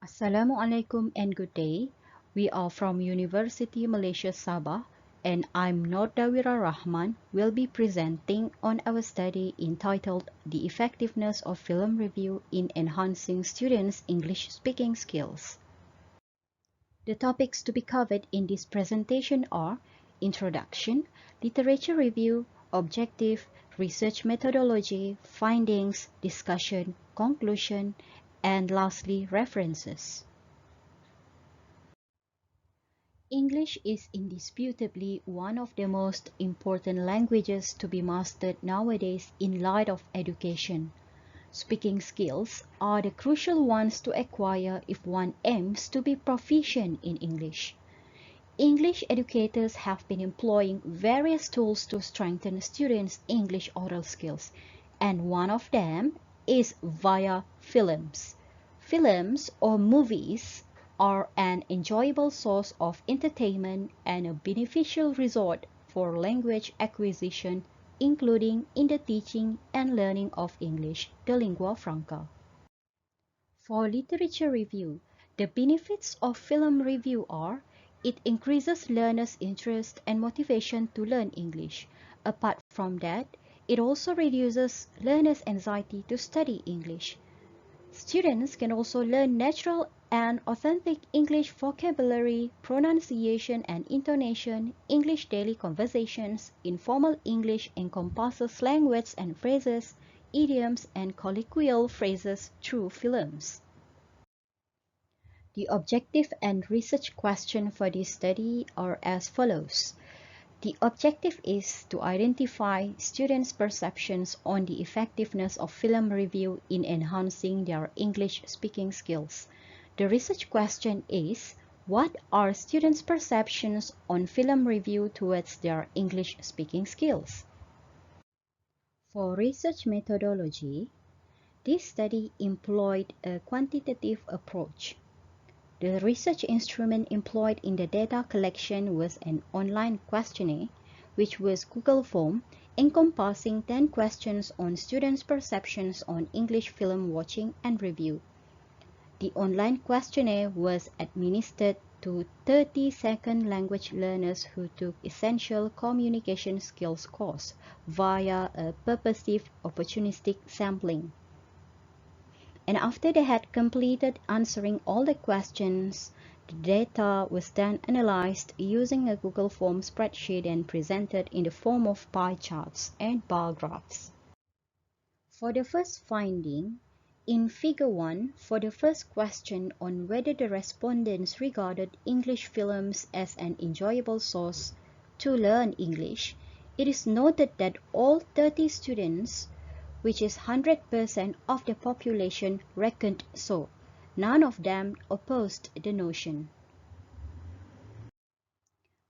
Assalamualaikum and good day. We are from University Malaysia Sabah and I'm not Dawirah Rahman will be presenting on our study entitled The Effectiveness of Film Review in Enhancing Students' English Speaking Skills. The topics to be covered in this presentation are Introduction, Literature Review, Objective, Research Methodology, Findings, Discussion, Conclusion, and lastly, References. English is indisputably one of the most important languages to be mastered nowadays in light of education. Speaking skills are the crucial ones to acquire if one aims to be proficient in English. English educators have been employing various tools to strengthen students' English oral skills, and one of them is via films. Films or movies are an enjoyable source of entertainment and a beneficial resort for language acquisition, including in the teaching and learning of English, the lingua franca. For literature review, the benefits of film review are it increases learners' interest and motivation to learn English. Apart from that, it also reduces learners' anxiety to study English. Students can also learn natural and authentic English vocabulary, pronunciation and intonation. English daily conversations. Informal English encompasses slang words and phrases, idioms and colloquial phrases through films. The objective and research question for this study are as follows. The objective is to identify students' perceptions on the effectiveness of film review in enhancing their English speaking skills. The research question is, what are students' perceptions on film review towards their English speaking skills? For research methodology, this study employed a quantitative approach. The research instrument employed in the data collection was an online questionnaire, which was Google form, encompassing 10 questions on students' perceptions on English film watching and review. The online questionnaire was administered to 30 second language learners who took Essential Communication Skills course via a purposive opportunistic sampling. And after they had completed answering all the questions, the data was then analyzed using a Google Form spreadsheet and presented in the form of pie charts and bar graphs. For the first finding, in Figure 1, for the first question on whether the respondents regarded English films as an enjoyable source to learn English, it is noted that all 30 students, which is 100% of the population, reckoned so. None of them opposed the notion.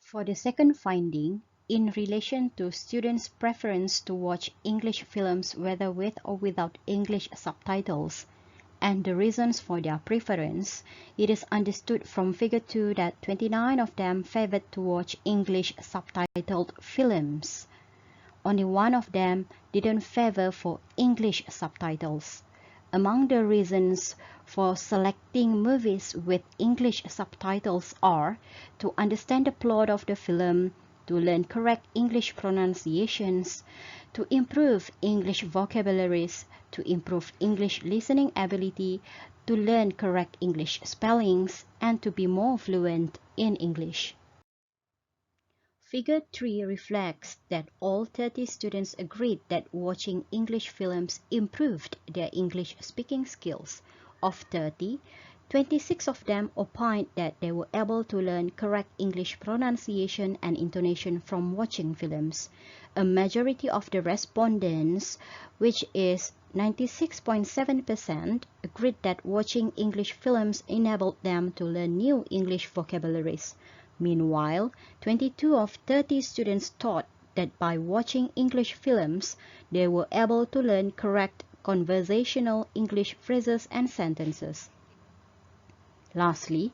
For the second finding, in relation to students' preference to watch English films whether with or without English subtitles, and the reasons for their preference, it is understood from Figure 2 that 29 of them favored to watch English subtitled films. Only one of them didn't favor for English subtitles. Among the reasons for selecting movies with English subtitles are to understand the plot of the film, to learn correct English pronunciations, to improve English vocabularies, to improve English listening ability, to learn correct English spellings, and to be more fluent in English. Figure 3 reflects that all 30 students agreed that watching English films improved their English speaking skills. Of 30, 26 of them opined that they were able to learn correct English pronunciation and intonation from watching films. A majority of the respondents, which is 96.7%, agreed that watching English films enabled them to learn new English vocabularies. Meanwhile, 22 of 30 students thought that by watching English films, they were able to learn correct conversational English phrases and sentences. Lastly,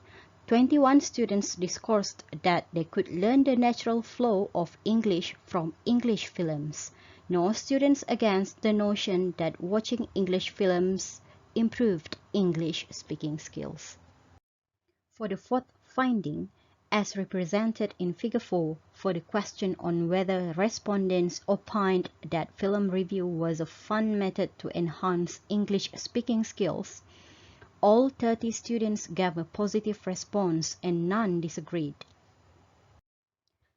21 students discoursed that they could learn the natural flow of English from English films. No students against the notion that watching English films improved English speaking skills. For the fourth finding, as represented in Figure 4, for the question on whether respondents opined that film review was a fun method to enhance English speaking skills, all 30 students gave a positive response and none disagreed.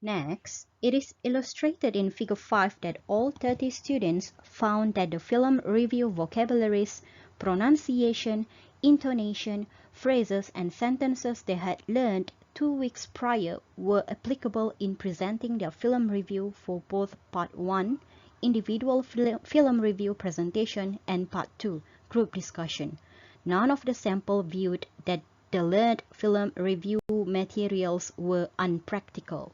Next, it is illustrated in Figure 5 that all 30 students found that the film review vocabularies, pronunciation, intonation, phrases, and sentences they had learned 2 weeks prior were applicable in presenting their film review for both Part 1, individual film review presentation, and Part 2, group discussion. None of the sample viewed that the learned film review materials were unpractical.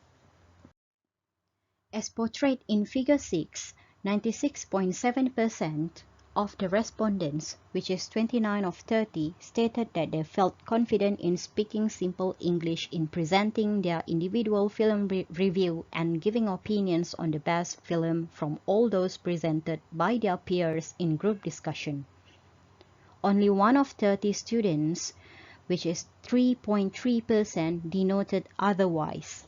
As portrayed in Figure 6, 96.7% of the respondents, which is 29 of 30, stated that they felt confident in speaking simple English in presenting their individual film review and giving opinions on the best film from all those presented by their peers in group discussion. Only 1 of 30 students, which is 3.3%, denoted otherwise.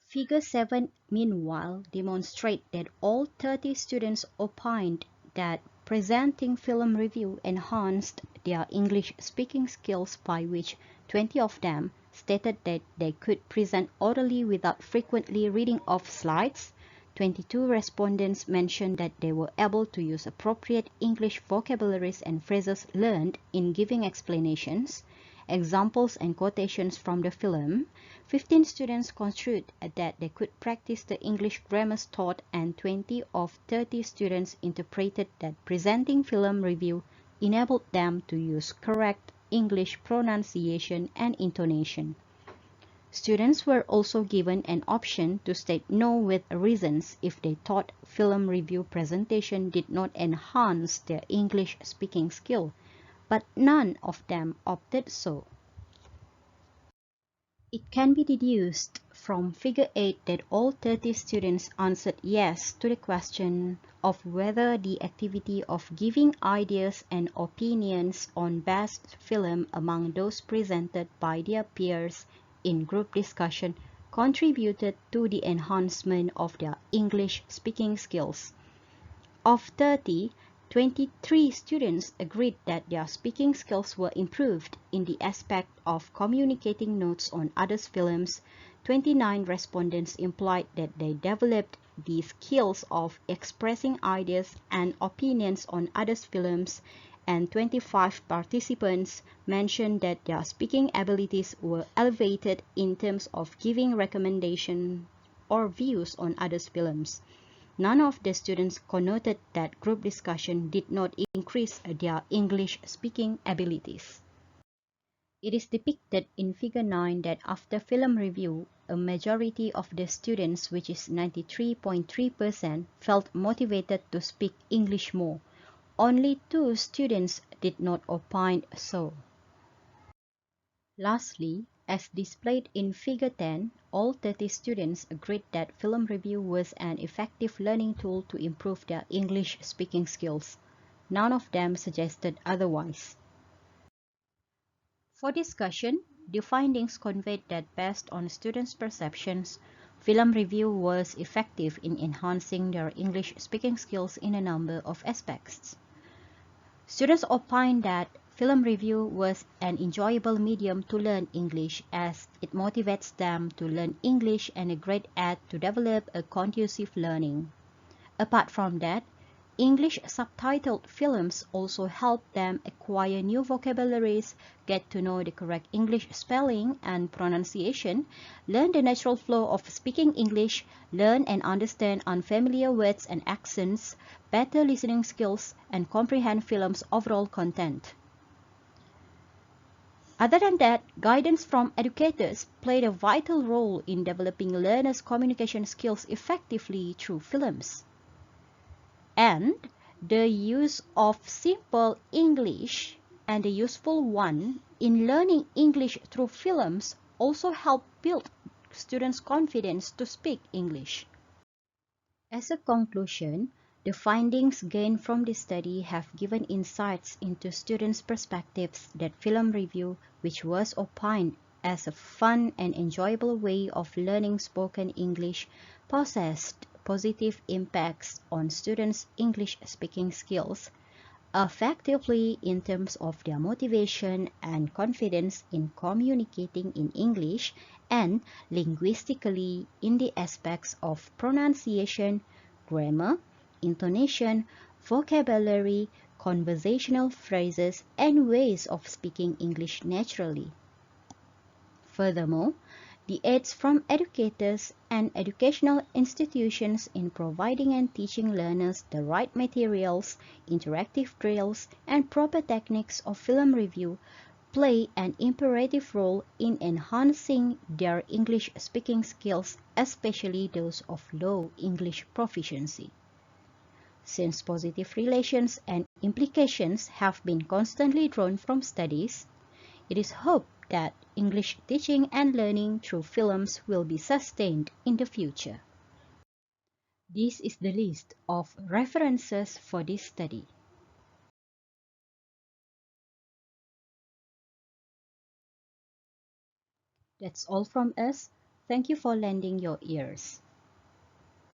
Figure 7, meanwhile, demonstrates that all 30 students opined that presenting film review enhanced their English speaking skills, by which 20 of them stated that they could present orally without frequently reading off slides. 22 respondents mentioned that they were able to use appropriate English vocabularies and phrases learned in giving explanations, examples and quotations from the film. 15 students construed that they could practice the English grammars taught, and 20 of 30 students interpreted that presenting film review enabled them to use correct English pronunciation and intonation. Students were also given an option to state no with reasons if they thought film review presentation did not enhance their English speaking skill, but none of them opted so. It can be deduced from Figure 8 that all 30 students answered yes to the question of whether the activity of giving ideas and opinions on best film among those presented by their peers in group discussion contributed to the enhancement of their English speaking skills. Of 30, 23 students agreed that their speaking skills were improved in the aspect of communicating notes on others' films. 29 respondents implied that they developed the skills of expressing ideas and opinions on others' films, and 25 participants mentioned that their speaking abilities were elevated in terms of giving recommendations or views on others' films. None of the students connoted that group discussion did not increase their English speaking abilities. It is depicted in Figure 9 that after film review, a majority of the students, which is 93.3%, felt motivated to speak English more. Only 2 students did not opine so. Lastly, as displayed in Figure 10, all 30 students agreed that film review was an effective learning tool to improve their English speaking skills. None of them suggested otherwise. For discussion, the findings conveyed that based on students' perceptions, film review was effective in enhancing their English speaking skills in a number of aspects. Students opined that film review was an enjoyable medium to learn English, as it motivates them to learn English and a great aid to develop a conducive learning. Apart from that, English subtitled films also help them acquire new vocabularies, get to know the correct English spelling and pronunciation, learn the natural flow of speaking English, learn and understand unfamiliar words and accents, better listening skills, and comprehend film's overall content. Other than that, guidance from educators played a vital role in developing learners' communication skills effectively through films. And the use of simple English and the useful one in learning English through films also help build students' confidence to speak English. As a conclusion, The findings gained from this study have given insights into students' perspectives that film review, which was opined as a fun and enjoyable way of learning spoken English, possessed positive impacts on students' English speaking skills, effectively in terms of their motivation and confidence in communicating in English, and linguistically in the aspects of pronunciation, grammar, intonation, vocabulary, conversational phrases, and ways of speaking English naturally. Furthermore, the aids from educators and educational institutions in providing and teaching learners the right materials, interactive drills, and proper techniques of film review play an imperative role in enhancing their English speaking skills, especially those of low English proficiency. Since positive relations and implications have been constantly drawn from studies, it is hoped that English teaching and learning through films will be sustained in the future. This is the list of references for this study. That's all from us. Thank you for lending your ears.